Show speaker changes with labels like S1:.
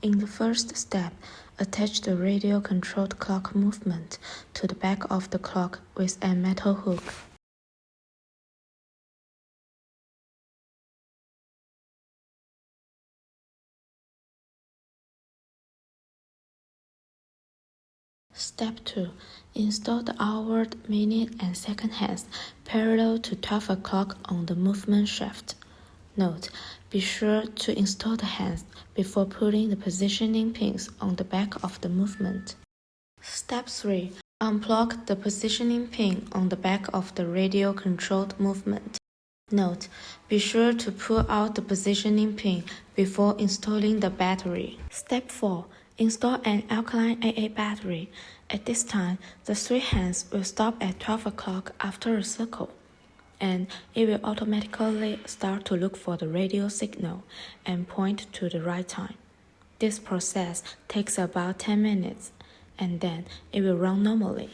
S1: In the first step, attach the radio-controlled clock movement to the back of the clock with a metal hook. Step 2. Install the hour, minute, and second hands parallel to 12 o'clock on the movement shaft. Note: be sure to install the hands before putting the positioning pins on the back of the movement. Step 3. Unplug the positioning pin on the back of the radio-controlled movement. Note: be sure to pull out the positioning pin before installing the battery. Step 4. Install an alkaline AA battery. At this time, the 3 hands will stop at 12 o'clock after a circle, and it will automatically start to look for the radio signal and point to the right time. This process takes about 10 minutes, and then it will run normally.